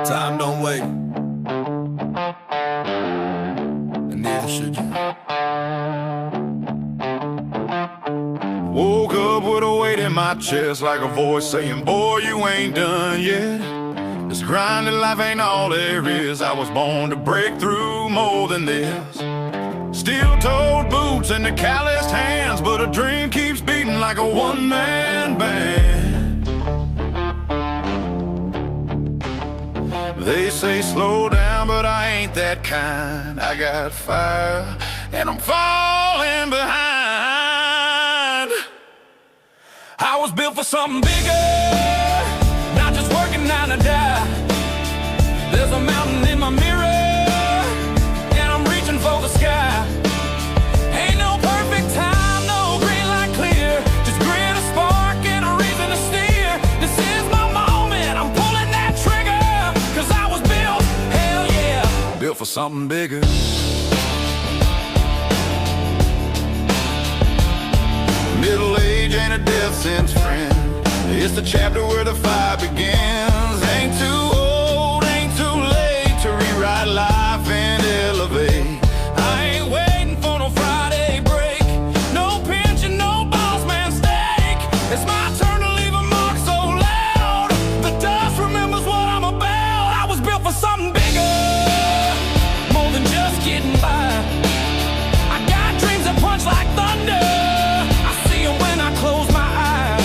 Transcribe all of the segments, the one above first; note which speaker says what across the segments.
Speaker 1: Time don't wait, and neither should you. Woke up with a weight in my chest, like a voice saying, boy, you ain't done yet. This grinding life ain't all there is. I was born to break through more than this. Steel-toed boots and the calloused hands, but a dream keeps beating like a one-man band. They say slow down, but I ain't that kind. I got fire, and I'm falling behind. I was built for something bigger, not just working 9 to die. There's a mountain in my mirror, and I'm reaching for the sky. Ain't no perfect time, no green light clear, just grit, a spark, and a reason to steer. This is my moment, I'm pulling that trigger, 'cause I was built, hell yeah, built for something bigger. Middle age ain't a death sentence, friend. It's the chapter where the fire begins. Ain't too old, ain't too late to rewrite life and elevate. I ain't waiting for no Friday break, no pension, no boss man steak. It's my turn to leave a mark so loud the dust remembers what I'm about. I was built for something bigger, more than just getting by. I got dreams that punch like thunder, when I close my eyes.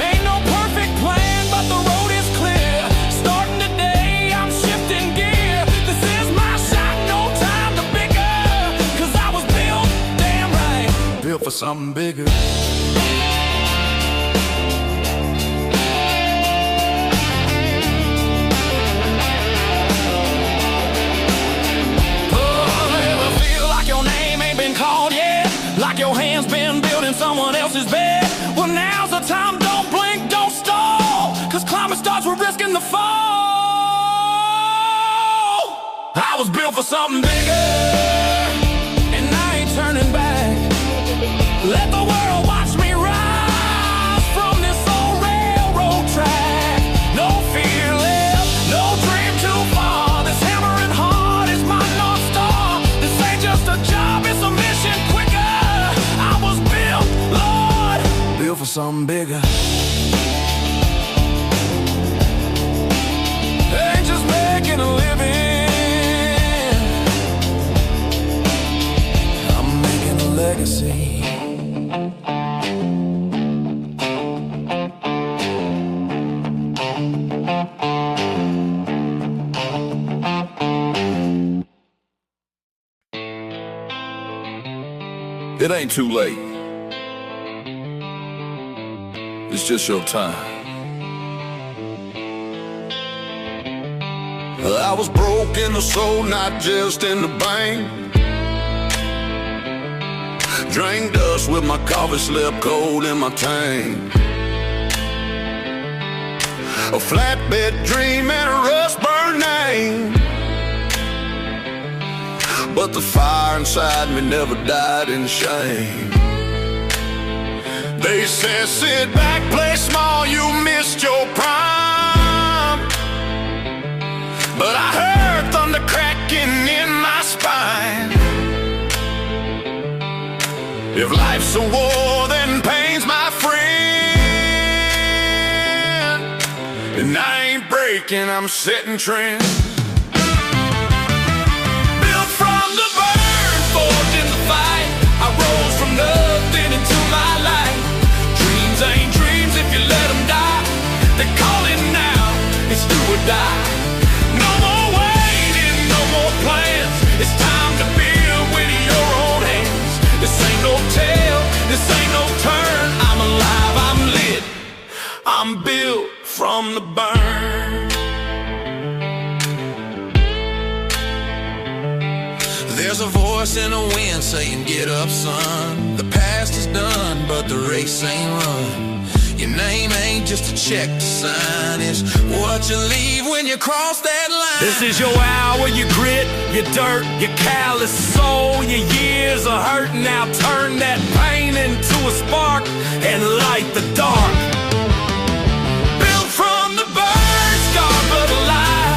Speaker 1: Ain't no perfect plan, but the road is clear. Starting today, I'm shifting gear. This is my shot, no time to bicker, 'cause I was built, damn right, built for something bigger. Oh, ever feel like your name ain't been called yet? Like your hand's been building someone else's bed? Well, now's the time, don't blink, don't stall, 'cause climbing starts with risking the fall. I was built for something bigger, and I ain't turning back. Let the world watch me rise from this old railroad track. No fear left, no dream too far. This hammering heart is my North Star. This ain't just a job, it's a mission quicker. I was built, Lord, built for something bigger. Ain't just making a living, I'm making a legacy. It ain't too late. It's just your time. I was broke in the soul, not just in the bank. Drank dust with my coffee, slept cold in my tank. A flatbed dream and a rust-burned name, but the fire inside me never died in shame. They said, sit back, play small, you missed your prime. But I heard thunder cracking in my spine. If life's a war, then pain's my friend. And I ain't breaking, I'm setting trends. Built from the burn, forged in the fight. I rose from nothing into my life. Dreams ain't dreams if you let them die. They call it now, it's do or die. No more waiting, no more plans. It's time to build with your own hands. This ain't no tale, this ain't no turn. I'm alive, I'm lit, I'm built from the burn. There's a voice in the wind saying, get up, son. The past is done, but the race ain't run. Your name ain't just a check to sign. It's what you leave when you cross that line. This is your hour, your grit, your dirt, your callous soul. Your years of hurt, now turn that pain into a spark and light the dark. Built from the burn, scarred but alive.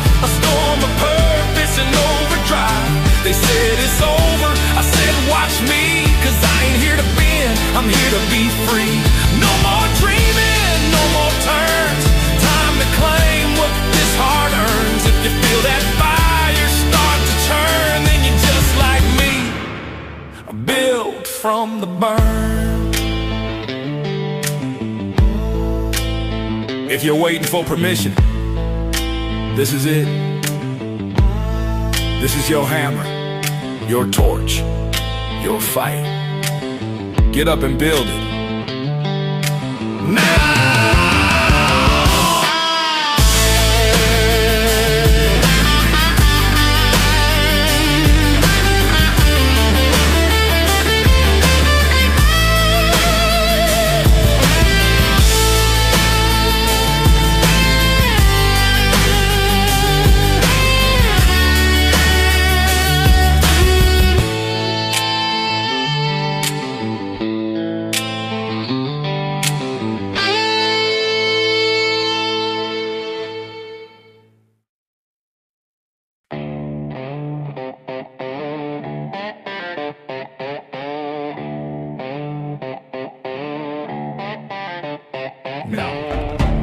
Speaker 1: the burn. If you're waiting for permission, this is it. This is your hammer, your torch, your fight. Get up and build it. Now!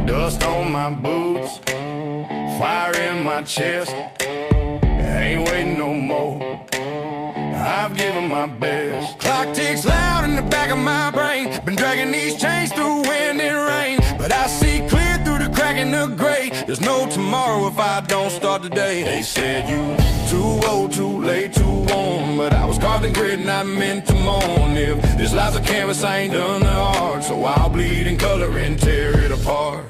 Speaker 1: Dust on my boots, fire in my chest. Ain't waiting no more, I've given my best. Clock ticks loud in the back of my brain. Been dragging these chains through wind and rain, but I see clear through the crack in the gray. There's no tomorrow if I don't start today. They said you too old, too late, too warm, but I was carved in grit and I meant to mourn. If this life's a canvas, I ain't done the art, so I'll bleed and color and tear it apart.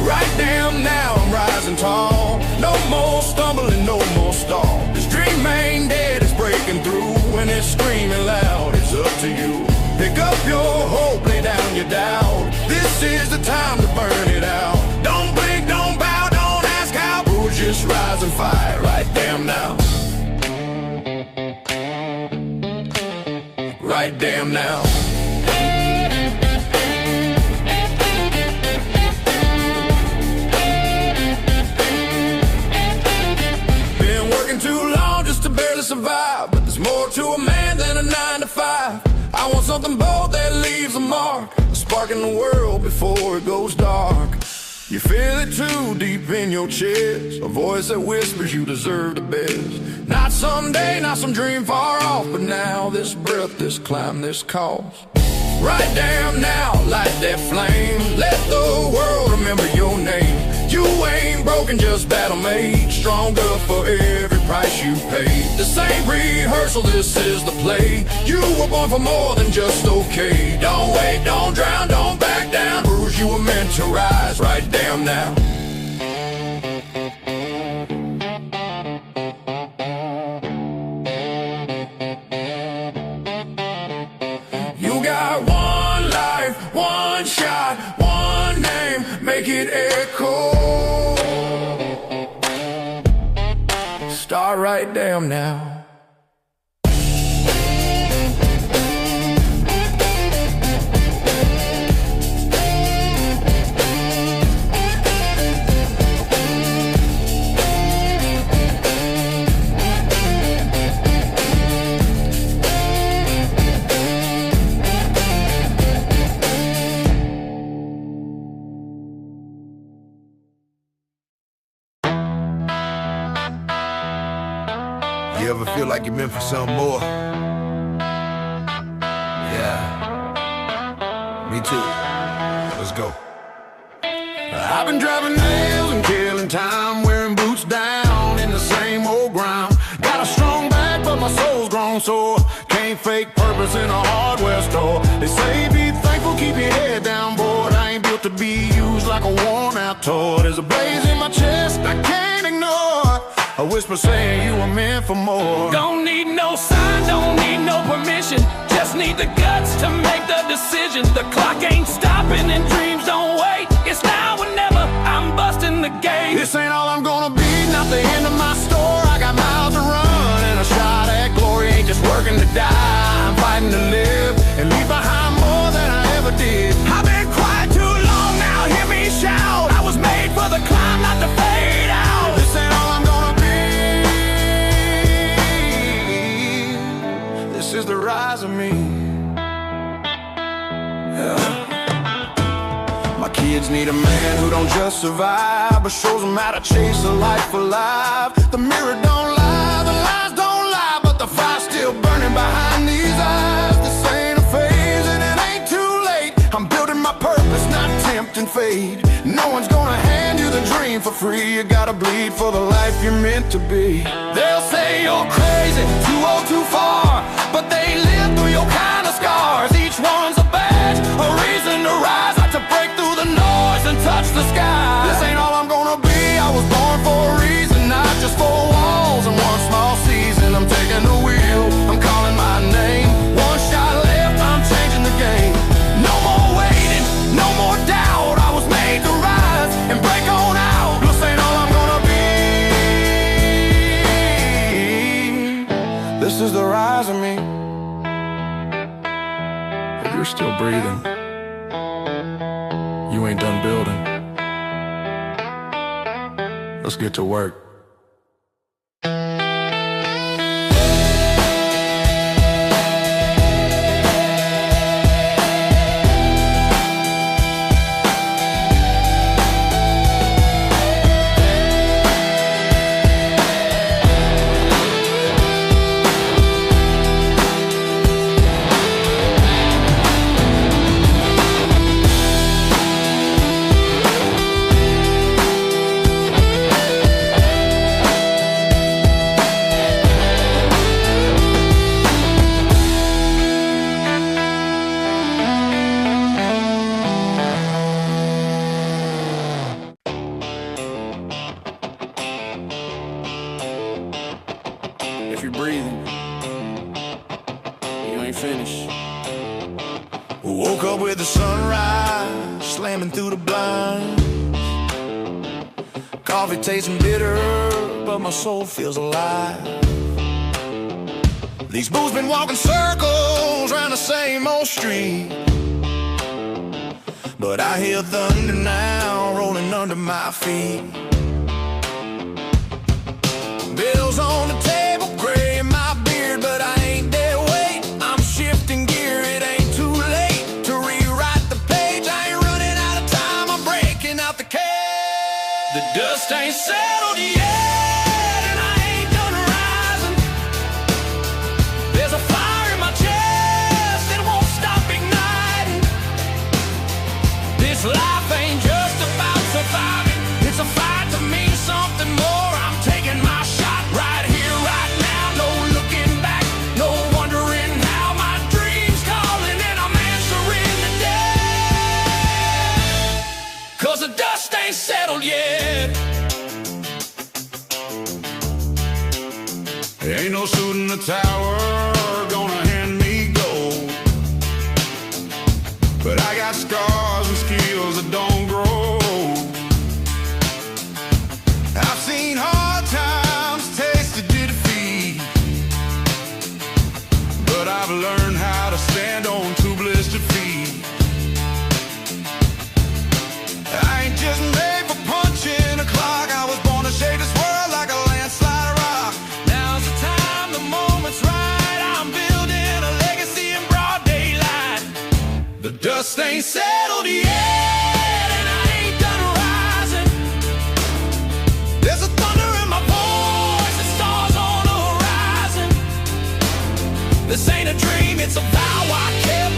Speaker 1: Right damn now, I'm rising tall. No more stumbling, no more stall. This dream ain't dead, it's breaking through. When it's screaming loud, it's up to you. Pick up your hope, lay down your doubt. This is the time to burn it out. Don't blink, don't bow, don't ask how. Bruise, just rise and fight right damn now. Right damn now. Too long just to barely survive, but there's more to a man than a 9 to 5. I want something bold that leaves a mark, a spark in the world before it goes dark. You feel it too deep in your chest, a voice that whispers you deserve the best. Not someday, not some dream far off, but now this breath, this climb, this cause. Right damn now, light that flame. Let the world remember your name. You ain't broken, just battle made. Stronger for every price you paid. This ain't rehearsal, this is the play. You were born for more than just okay. Don't wait, don't drown, don't back down. Bruise, you were meant to rise. Right damn now. You got one life, one shot, one name. Make it echo. Start right damn now.
Speaker 2: You ever feel like you're meant for something more? Yeah. Me too. Let's go.
Speaker 1: I've been driving nails and killing time, wearing boots down in the same old ground. Got a strong back, but my soul's grown sore. Can't fake purpose in a hardware store. They say be thankful, keep your head down, boy. I ain't built to be used like a worn-out toy. There's a blaze in my chest I can't ignore, a whisper saying you were meant for more.
Speaker 3: Don't need no sign, don't need no permission. Just need the guts to make the decision. The clock ain't stopping and dreams don't wait. It's now or never, I'm busting the gate.
Speaker 1: This ain't all I'm gonna be, not the end of my story. I got miles to run and a shot at glory. Ain't just working to die, I'm fighting to live and leave behind more than I ever did.
Speaker 3: I've been quiet too long now, hear me shout. I was made for the climb, not to fade out.
Speaker 1: This ain't all I'm gonna be. This is the rise of me. Yeah. My kids need a man who don't just survive, but shows them how to chase a life alive. The mirror don't lie, the lies don't lie, but the fire's still burning behind these eyes. This ain't a fake. and fade. No one's gonna hand you the dream for free. You gotta bleed for the life you're meant to be. They'll say you're crazy, too old, too far, but they live through your kind of scars. Each one's a badge, a reason to rise, like to break through the noise and touch the sky. This ain't all I'm gonna be. I was born for a reason, not just four walls and one small season. I'm taking the wheel, I'm calling my name. One shot left, I'm changing the game. No more waiting, no more doubt. I was made to rise and break on out. This ain't all I'm gonna be. This is the rise of me. If you're still breathing, you ain't done building. Let's get to work. If you're breathing, you ain't finished. Woke up with the sunrise, slamming through the blinds. Coffee tasting bitter, but my soul feels alive. These bulls been walking circles around the same old street, but I hear thunder now rolling under my feet. Bills on the table, gray in my beard, but I ain't dead weight. I'm shifting gear, it ain't too late to rewrite the page. I ain't running out of time, I'm breaking out the cage. The dust ain't settled yet, and I ain't done rising. There's a fire in my chest that won't stop igniting. This life ain't just about surviving, it's a fight to mean something more. I'm taking my shot right here, right now. No looking back, no wondering how. My dream's calling and I'm answering today. 'Cause the dust ain't settled yet.
Speaker 2: There ain't no suit in the tower gonna hand me gold, but I got scars and skills that don't grow. I've seen hard times, tasted defeat, but I've learned how to stand on two blistered feet. I ain't just made for punching a clock. I was born to shake this world like a landslide rock. Now's the time, the moment's right. I'm building a legacy in broad daylight. The dust ain't settled yet, and I ain't done rising. There's a thunder in my voice and stars on the horizon. This ain't a dream, it's a vow I kept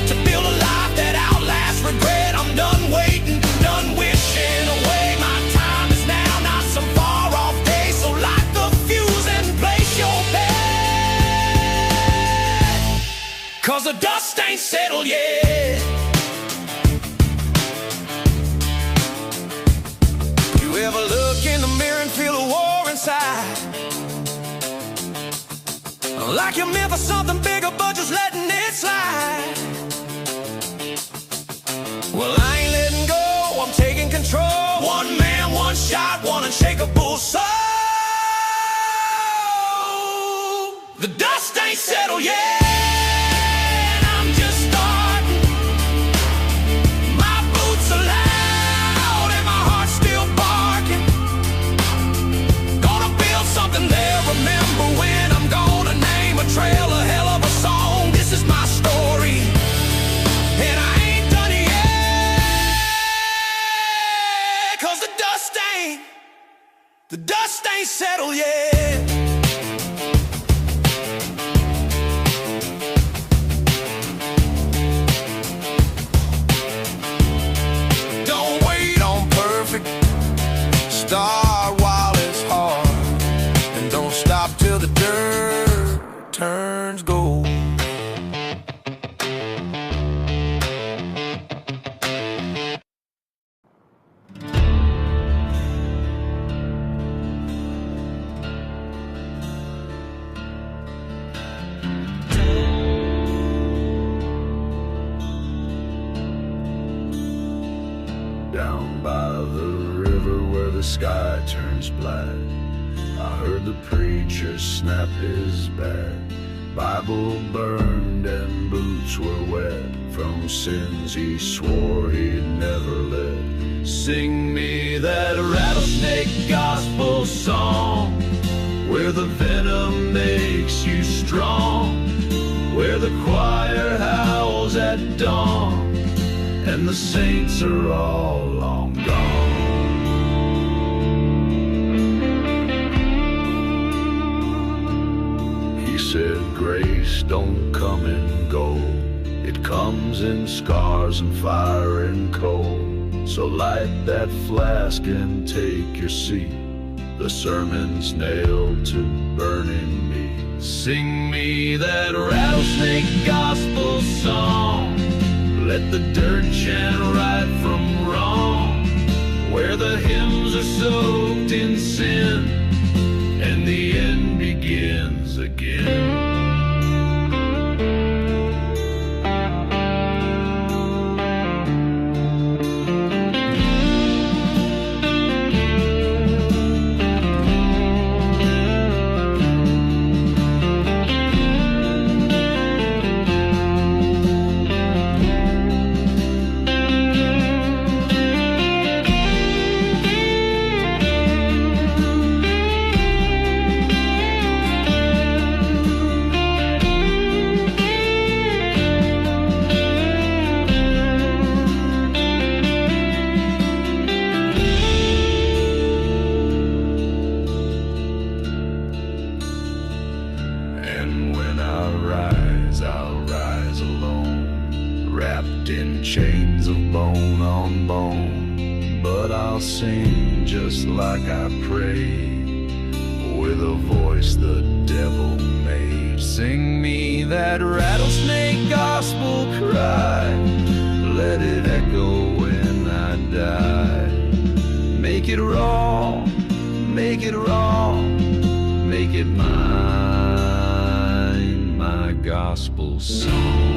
Speaker 2: to build a life that outlasts regret. I'm done waiting, done wishing away. My time is now, not some far off day. So light the fuse and place your bet. 'Cause the dust ain't settled yet. You ever look in the mirror and feel a war inside? Like you're meant for something bigger, but just letting it slide. Well, I ain't letting go, I'm taking control. One man, one shot, one unshakable soul. The dust ain't settled yet, I'm just starting. My boots are loud and my heart's still barking. Gonna build something there, remember when I'm gonna name a trail, a hell of a song. This is my story, and I ain't done yet. 'Cause the dust ain't settled yet. Don't start while it's hard, and don't stop till the dirt turns gold.
Speaker 1: Down by the river where the sky turns black, I heard the preacher snap his back. Bible burned and boots were wet from sins he swore he'd never let. Sing me that rattlesnake gospel song, where the venom makes you strong, where the choir howls at dawn, and the saints are all long gone. He said, grace don't come and go, it comes in scars and fire and cold. So light that flask and take your seat, the sermon's nailed to burning meat. Sing me that rattlesnake gospel song, let the dirt chant right from wrong, where the hymns are soaked in sin and the end begins again. Chains of bone on bone, but I'll sing just like I pray, with a voice the devil made. Sing me that rattlesnake gospel cry, let it echo when I die. Make it wrong, make it wrong, make it mine, my gospel song.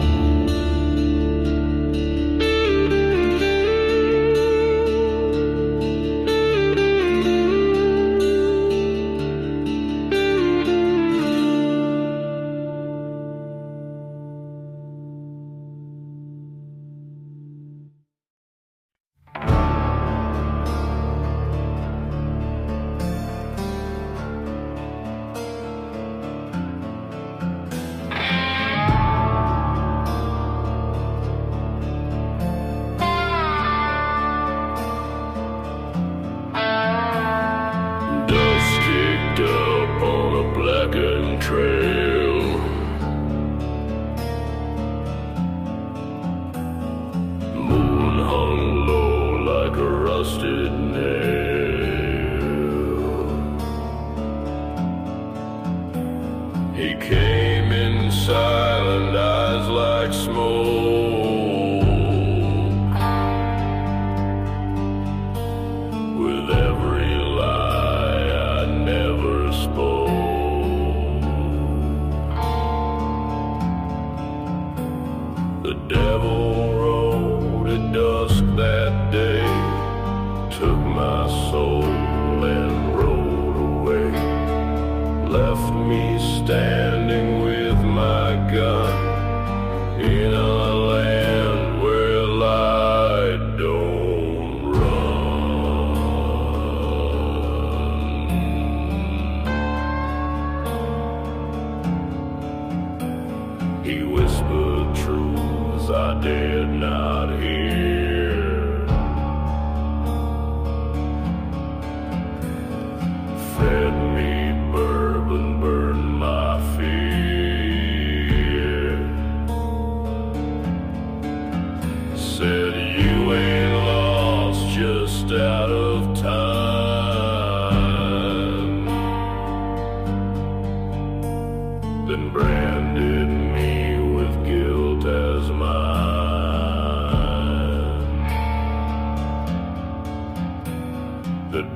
Speaker 1: Said you ain't lost, just out of time.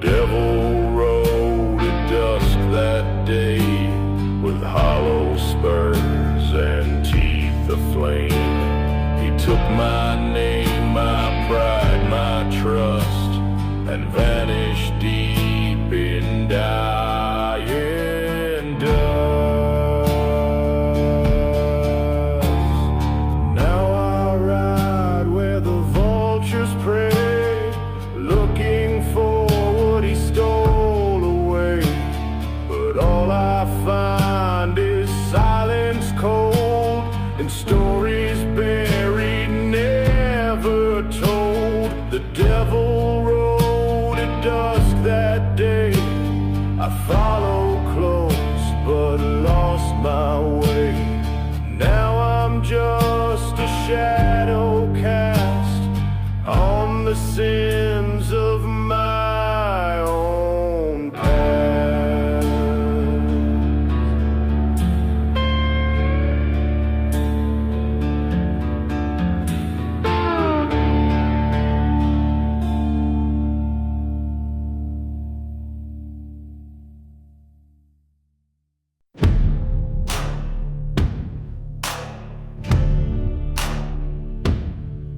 Speaker 1: devil rode at dusk that day, with hollow spurs and teeth aflame. He took my name, my pride, my trust, and vanished deep in dying dust. Now I ride where the vultures prey, looking for what he stole away. But all I find is silence cold, and stories buried, never told. The devil rode at dusk that day. I followed close but lost my way. Now I'm just a shadow cast on the sins of my own past.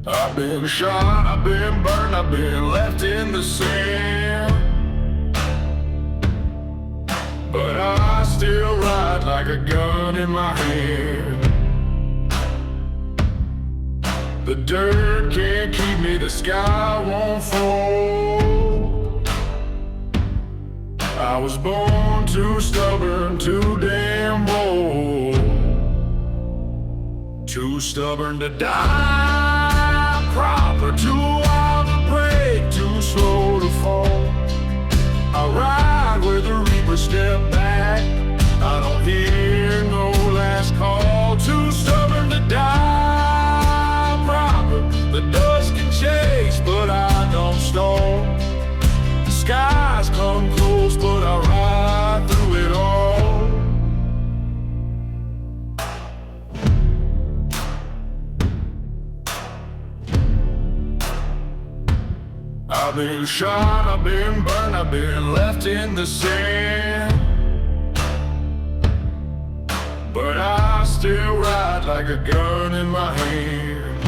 Speaker 1: I've been shot, I've been burned, I've been left in the sand, but I still ride like a gun in my hand. The dirt can't keep me, the sky won't fall. I was born too stubborn, too damn bold, too stubborn to die proper, too wild to break, too slow to fall. I ride where the reapers step back, I don't hear no last call. Too stubborn to die proper, the dust can chase but I don't stall. The skies come close but I ride through it all. I've been shot, I've been burned, I've been left in the sand, but I still ride like a gun in my hand.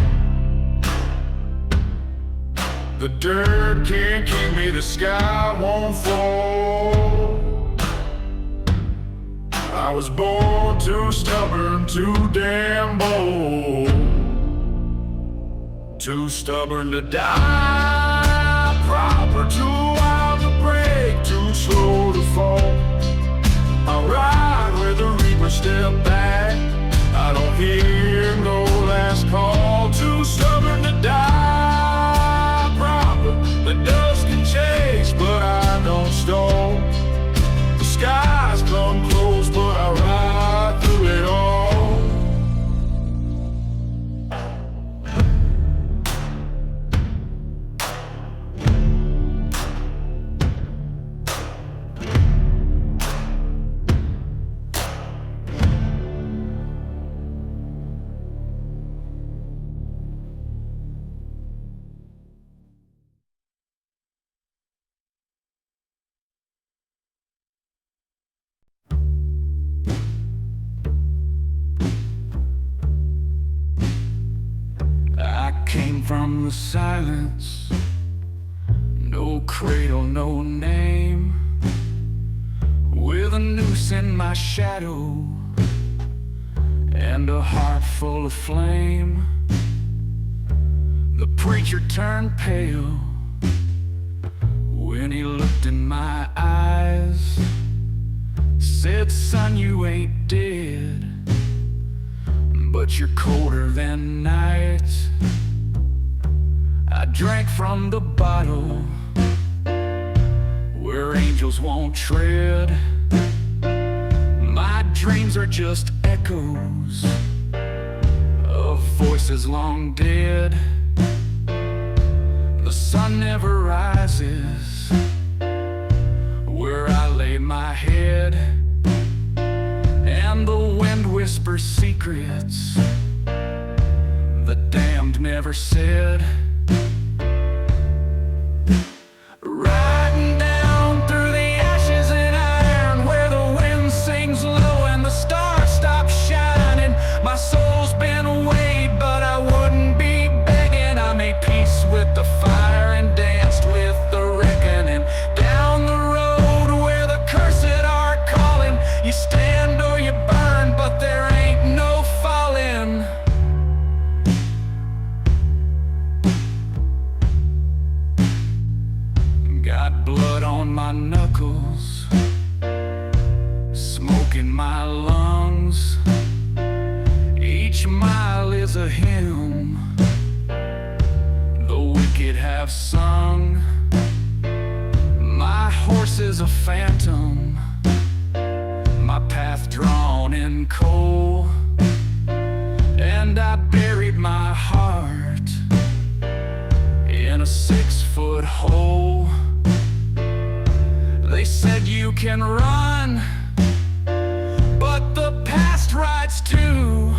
Speaker 1: The dirt can't keep me, the sky won't fall. I was born too stubborn, too damn bold, too stubborn to die proper, too wild to break, too slow to fall. I ride where the reapers step back, I don't hear no last call. Too stubborn to die proper, the dust can chase but I don't stall. The skies come close but I ride through it all. From the silence, no cradle, no name, with a noose in my shadow and a heart full of flame. The preacher turned pale when he looked in my eyes, said, "Son, you ain't dead, but you're colder than night." I drank from the bottle where angels won't tread. My dreams are just echoes of voices long dead. The sun never rises where I lay my head, and the wind whispers secrets the damned never said. Riding down
Speaker 3: blood on my knuckles, smoke in my lungs. Each mile is a hymn the wicked have sung. My horse is a phantom, my path drawn in coal, and I buried my heart in a 6-foot hole. They said you can run, but the past rides too,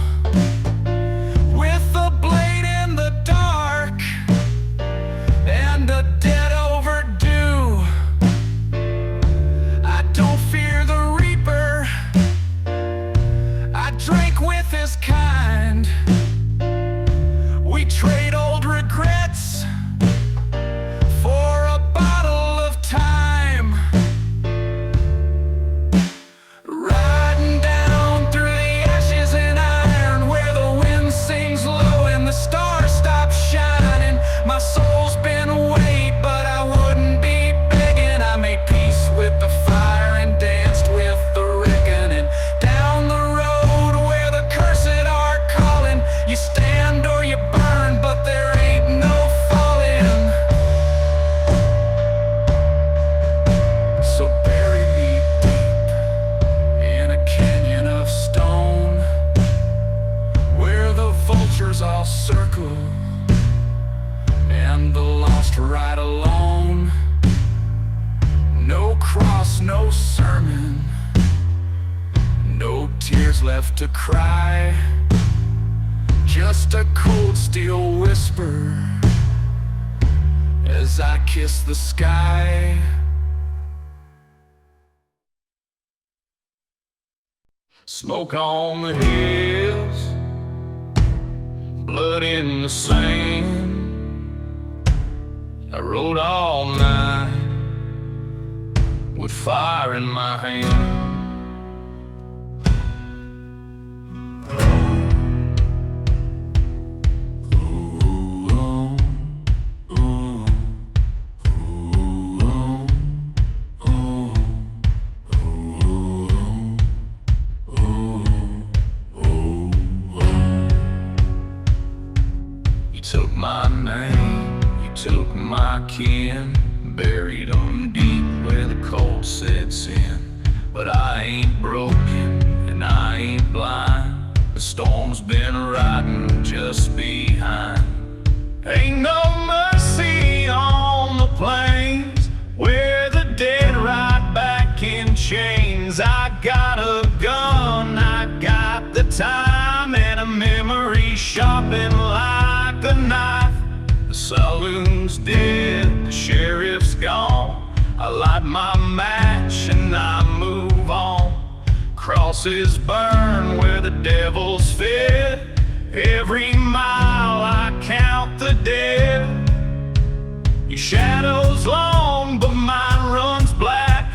Speaker 3: with a blade in the dark and a debt overdue. I don't fear the reaper, I drank with his kind. We trade old regrets for a bottle of time. Riding down through the ashes and iron, where the wind sings low and the stars stop shining. My soul's been away, but I wouldn't be begging. I made peace with the fire and danced with the reckoning. Down the road where the cursed are calling, you stand or you burn, but there ain't no falling. So bury me deep in a canyon of stone, where the vultures all circle and the lost ride alone. No cross, no sermon, no tears left to cry, just a cold steel whisper as I kiss the sky. Smoke on the hills, blood in the sand. I rode all night with fire in my hand. You took my name, you took my kin, buried them deep where the cold sets in. But I ain't broken and I ain't blind, the storm's been riding just behind. Ain't no mercy on the plains where the dead ride back in chains. I got a gun, I got the time, and a memory sharpened like a knife. The saloon's dead, the sheriff's gone. I light my match and I move on. Crosses burn where the devil's fed. Every mile I count the dead. Your shadow's long, but mine runs black.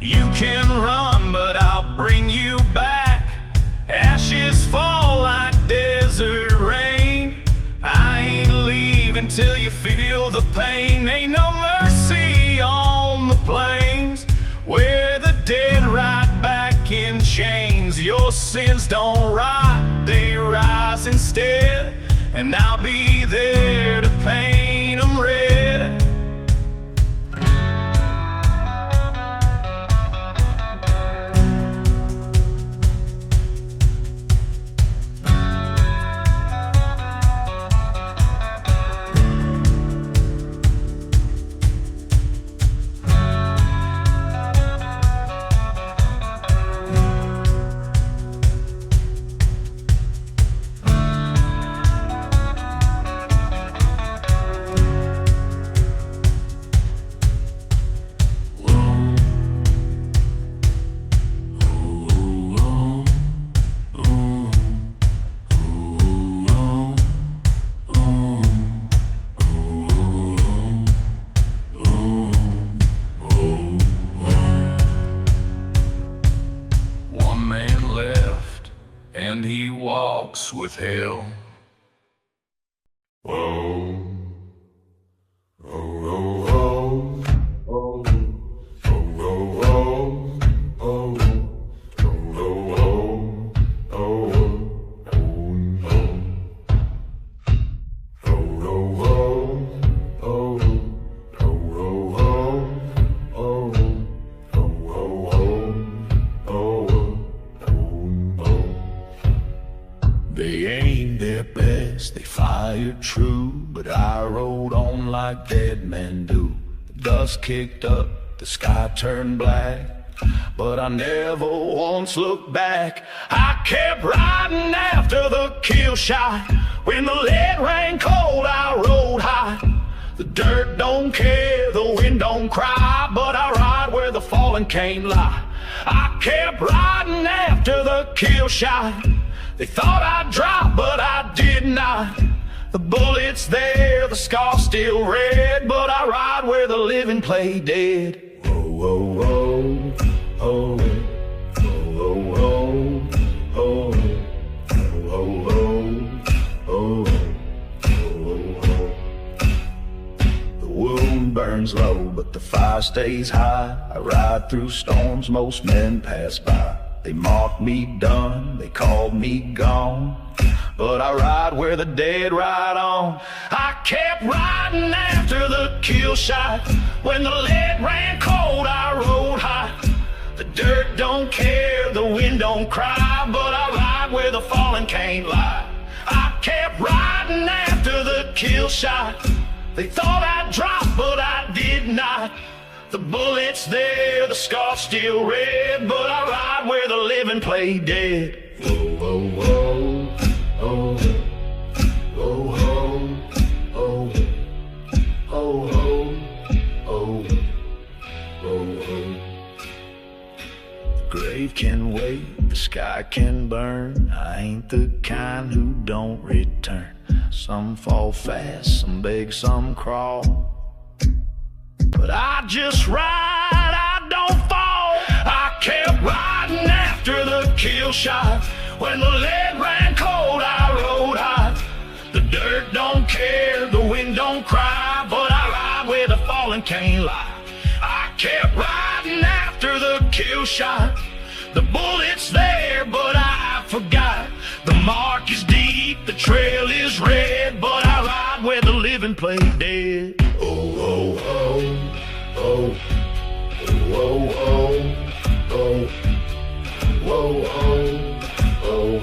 Speaker 3: You can run, but I'll bring you back. Ashes fall like desert rain. I ain't leaving till you feel the pain. Ain't no mercy on the plains where the dead ride back in chains. Your sins don't rot, they rise instead, and I'll be there to paint them red. And he walks with hell. Whoa, oh, oh, oh, oh. sounded true, but I rode on like dead men do. The dust kicked up, the sky turned black, but I never once looked back. I kept riding after the kill shot. When the lead rang cold, I rode high. The dirt don't care, the wind don't cry, but I ride where the fallen can't lie. I kept riding after the kill shot. They thought I'd drop, but I did not. The bullet's there, the scar's still red, but I ride where the living play dead. Oh, oh, oh, oh, oh, oh, oh, oh, oh, oh, oh, oh. The wound burns low, but the fire stays high. I ride through storms most men pass by. They marked me done, they called me gone, but I ride where the dead ride on. I kept riding after the kill shot. When the lead ran cold, I rode high. The dirt don't care, the wind don't cry, but I ride where the fallen can't lie. I kept riding after the kill shot. They thought I'd drop, but I did not. The bullet's there, the scar's still red, but I ride where the living play dead. Oh, oh, oh, oh, oh, oh, oh, oh, oh, oh, oh. The grave can wait, the sky can burn. I ain't the kind who don't return. Some fall fast, some beg, some crawl, but I just ride, I don't fall. I kept riding after the kill shot. When the lead ran cold, I rode high. The dirt don't care, the wind don't cry, but I ride where the fallen can't lie. I kept riding after the kill shot. The bullet's there, but I forgot. The mark is deep, the trail is red, but I ride where the living play dead. Oh, oh, oh, oh, oh, oh, oh, oh, oh, oh.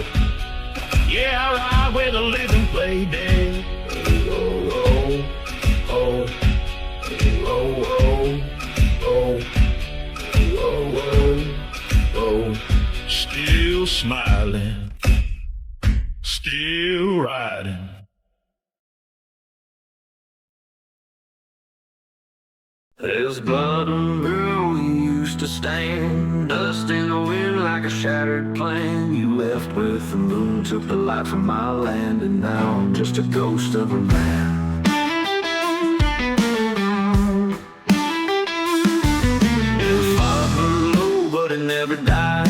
Speaker 3: Yeah, I ride where the living play dead. Oh, oh, oh, oh, oh, oh, oh, oh, oh. Still smiling, still riding. There's blood and where we used to stand, dust in the wind like a shattered plane. You left with the moon, took the light from my land, and now I'm just a ghost of a man. The fire burned low, but it never died.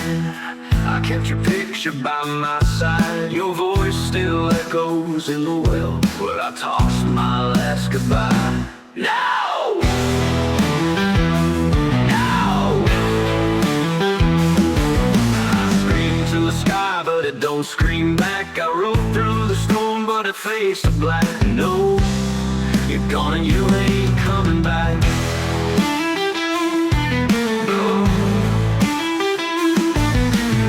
Speaker 3: I kept your picture by my side. Your voice still echoes in the well where I tossed my last goodbye. Now! But it don't scream back. I rode through the storm, but it faced the black. No, you're gone and you ain't coming back. No.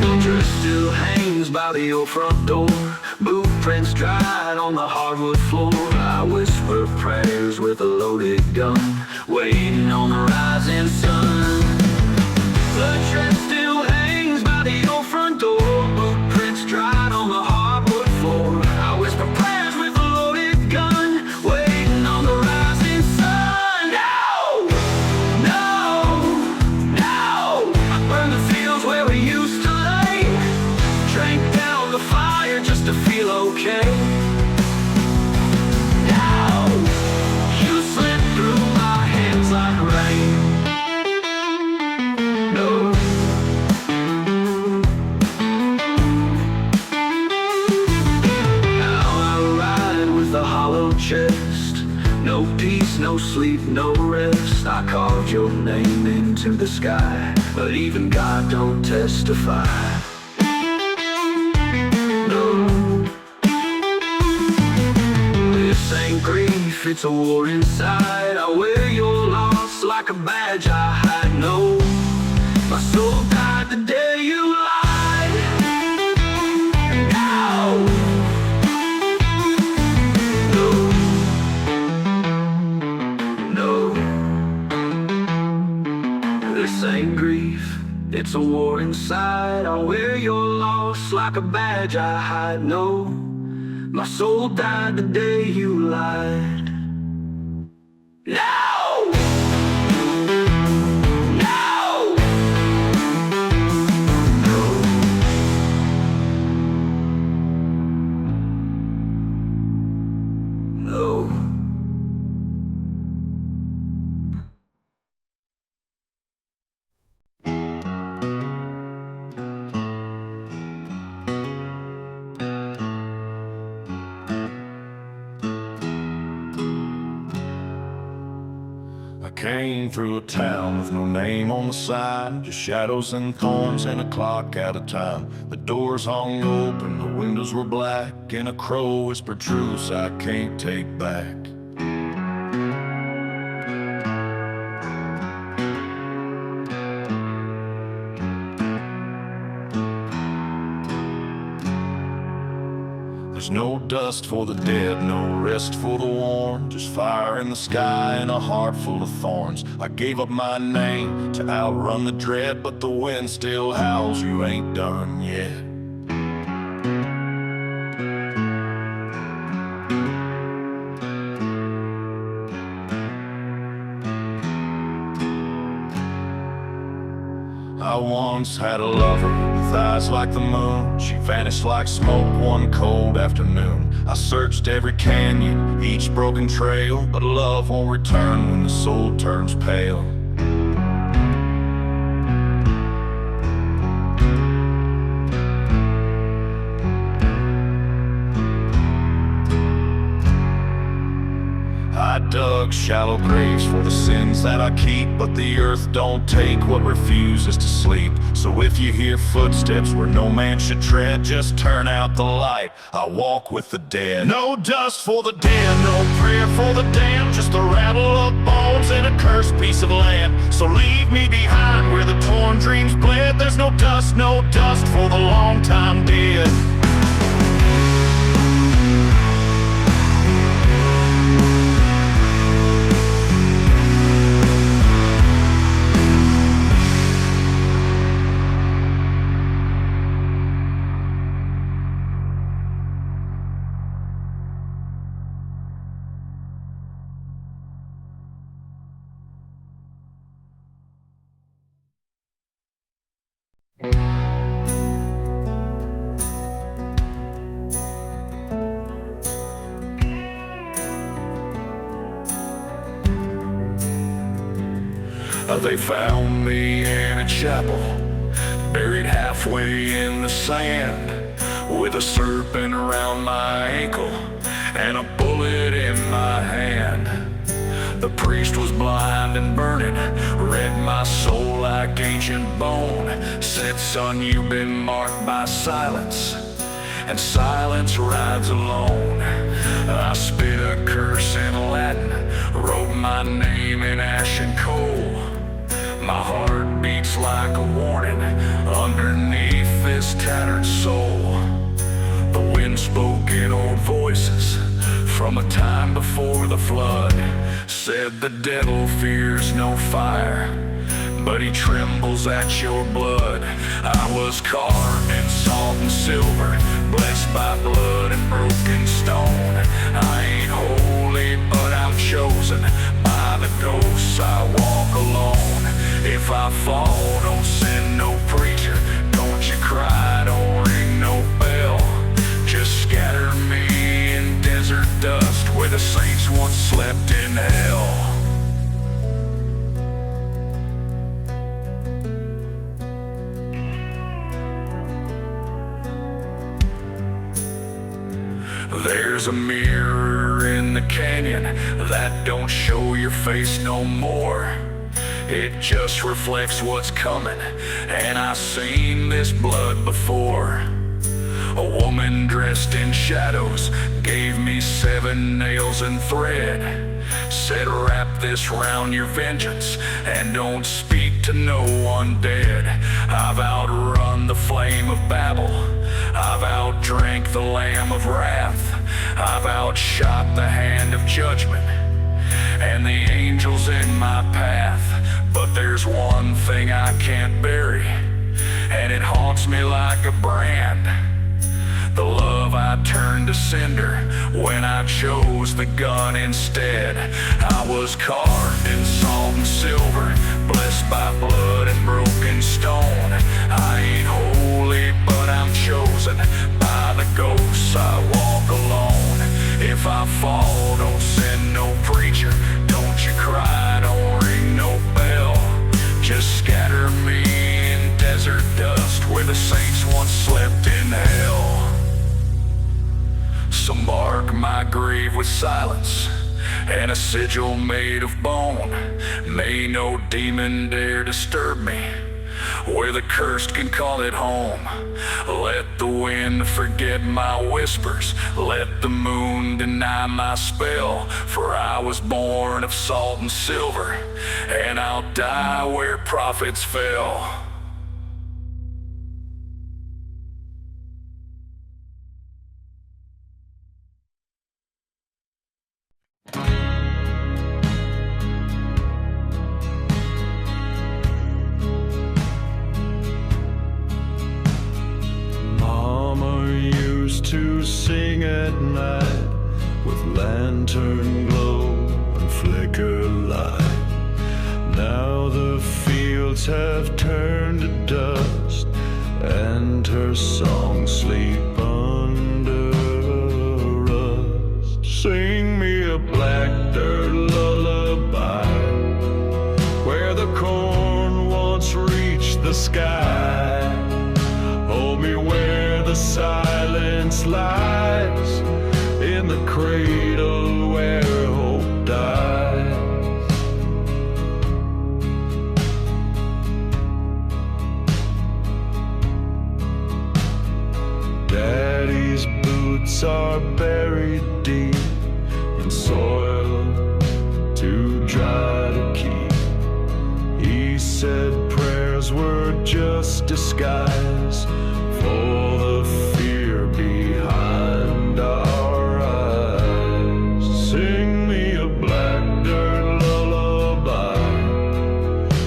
Speaker 3: The dress still hangs by the old front door. Boot prints dried on the hardwood floor. I whisper prayers with a loaded gun, waiting on the rising sun. The dress still hangs by the old front door. Dried on the hardwood floor. I whisper prayers with a loaded gun, waiting on the rising sun. No, no, no. I burned the fields where we used to lay, drank down the fire just to feel okay. Now, you slid through my hands like rain. No. Chest. No peace, no sleep, no rest. I carved your name into the sky, but even God don't testify. No, this ain't grief, it's a war inside. I wear your loss like a badge I hide. No, my soul died the day you lied. Now, no. This ain't grief, it's a war inside. I'll wear your loss like a badge I hide. No, my soul died the day you lied. No! No! No. No.
Speaker 1: Came through a town with no name on the sign, just shadows and thorns and a clock out of time. The doors hung open, the windows were black, and a crow whispered truths I can't take back. There's no dust for the dead, no rest for the worn, just fire in the sky and a heart full of thorns. I gave up my name to outrun the dread, but the wind still howls, you ain't done yet. I once had a lover with eyes like the moon. She vanished like smoke one cold afternoon. I searched every canyon, each broken trail, but love won't return when the soul turns pale. I dug shallow graves for the sins that I keep, but the earth don't take what refuses to sleep. So if you hear footsteps where no man should tread, just turn out the light, I walk with the dead. No dust for the dead, no prayer for the damned, just the rattle of bones and a cursed piece of land. So leave me behind where the torn dreams bled. There's no dust for the long time dead. They found me in a chapel, buried halfway in the sand, with a serpent around my ankle and a bullet in my hand. The priest was blind and burning, read my soul like ancient bone, said, son, you've been marked by silence, and silence rides alone. I spit a curse in Latin, wrote my name in ash and coal. My heart beats like a warning underneath this tattered soul. The wind spoke in old voices from a time before the flood, said the devil fears no fire, but he trembles at your blood. I was carved in salt and silver, blessed by blood and broken stone. I ain't holy, but I'm chosen by the ghosts. I walk alone. If I fall, don't send no preacher, don't you cry, don't ring no bell. Just scatter me in desert dust where the saints once slept in hell. There's a mirror in the canyon that don't show your face no more. It just reflects what's coming, and I've seen this blood before. A woman dressed in shadows gave me 7 nails and thread, said wrap this round your vengeance and don't speak to no one dead. I've outrun the flame of Babel, I've outdrank the lamb of wrath, I've outshot the hand of judgment and the angels in my path. But
Speaker 3: But there's one thing I can't bury, and it haunts me like a brand. The love I turned to cinder when I chose the gun instead. I was carved in salt and silver, blessed by blood and broken stone. I ain't holy, but I'm chosen by the ghosts I walk alone. If I fall, don't send no preacher, don't you cry, don't ring no bell. Just scatter me in desert dust where the saints once slept in hell. So mark my grave with silence and a sigil made of bone. May no demon dare disturb me where the cursed can call it home. Let the wind forget my whispers, let the moon deny my spell. For I was born of salt and silver, and I'll die where prophets fell.
Speaker 4: To sing at night with lantern glow and flicker light. Now the fields have turned to dust, and her songs sleep under rust. Sing me a black dirt lullaby where the corn once reached the sky. Hold me where the silence lies, in the cradle where hope dies. Daddy's boots are buried deep in soil too dry to keep. He said prayers were just disguise for the fear behind our eyes. Sing me a black dirt lullaby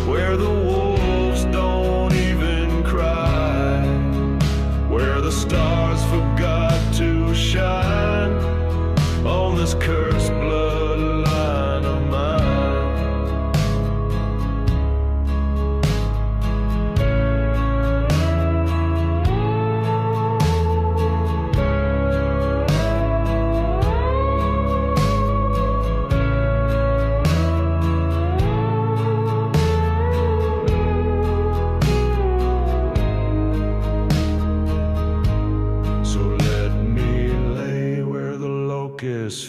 Speaker 4: where the wolves don't even cry, where the stars forgot to shine on this cursed bloodline of mine.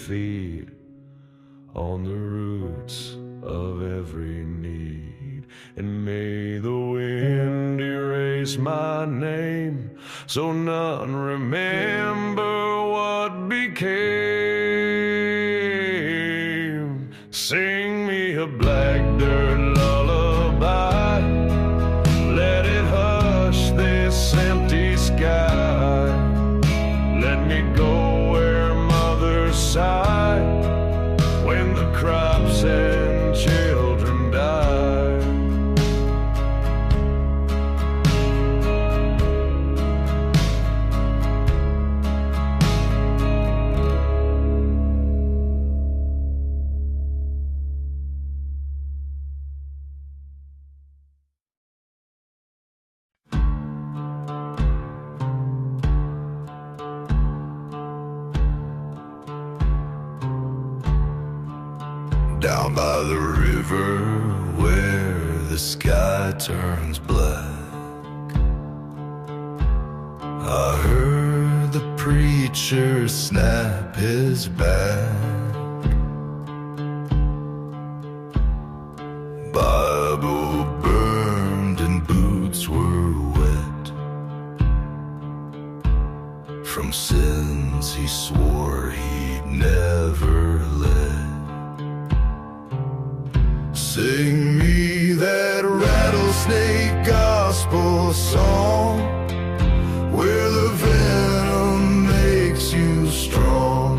Speaker 4: Feed on the roots of every need, and may the wind erase my name so none remember what became. Sing me a black dirt lullaby, let it hush this empty sky. Let me go when the crops and children die. Down by the river where the sky turns black, I heard the preacher snap his back. Bible burned and boots were wet from sins he swore he'd never let. Sing me that rattlesnake gospel song where the venom makes you strong,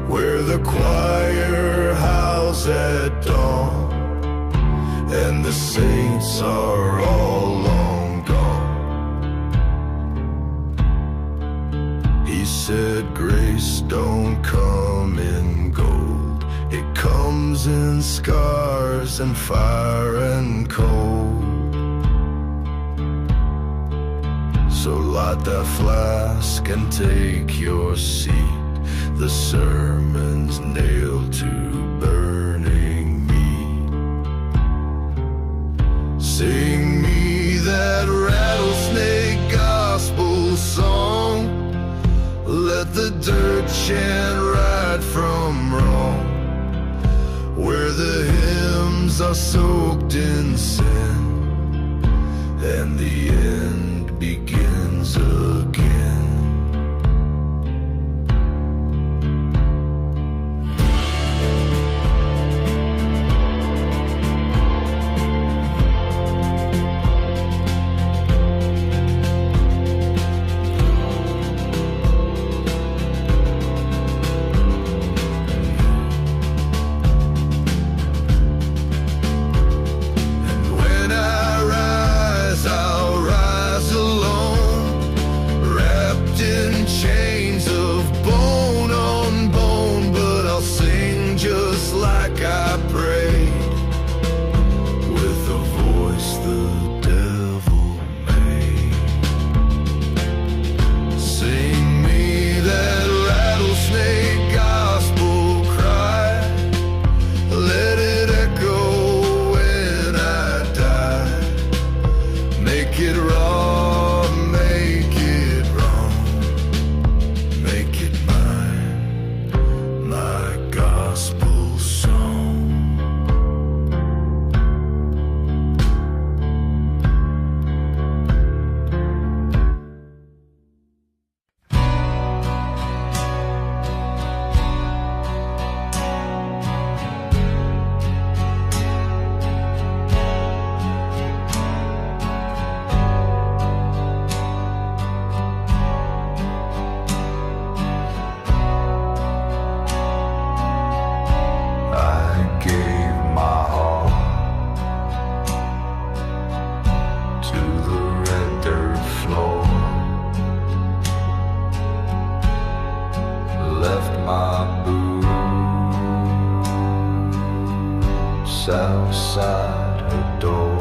Speaker 4: where the choir howls at dawn and the the saints are all long gone. He said grace don't come in gold, it comes in scars and fire and cold. So light that flask and take your seat, the sermon's nailed to burning meat. Sing me that rattlesnake gospel song, let the dirt chant right from wrong, where the hymns are soaked in sin and the end begins again. Outside her door,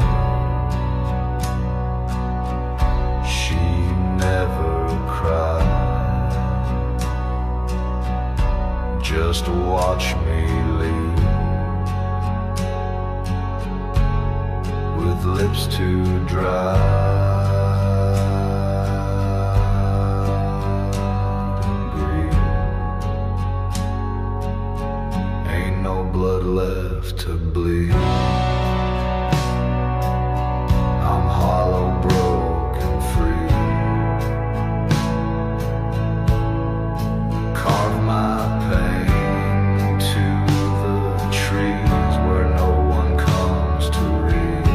Speaker 4: she never cried. Just watch me leave with lips too dry and grieve. Ain't no blood left to bleed. I'm hollow, broken, free. Carve my pain to the trees where no one comes to read.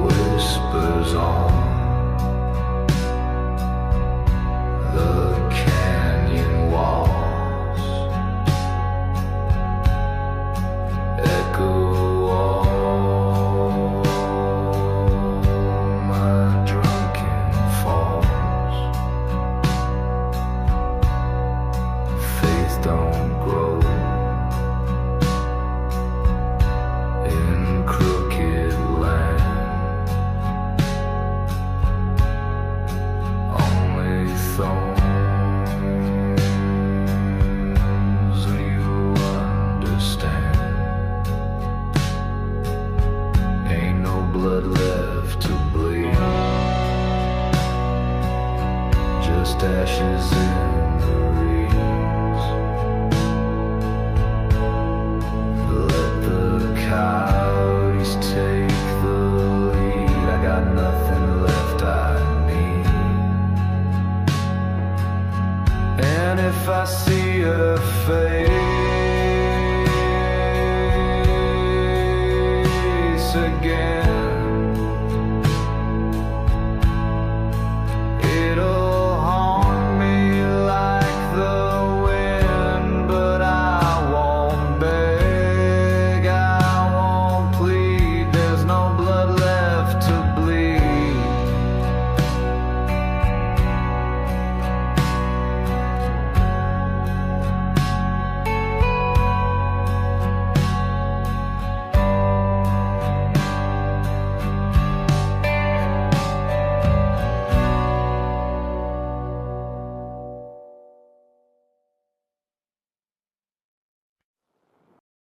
Speaker 4: Whispers on the canyon walls, echo all my drunken falls. Faith don't grow in crooked land. Thorns you understand. Ain't no blood left to bleed, just ashes in the reeds. Let the coyotes take the lead. I got nothing left I need. if I see her face,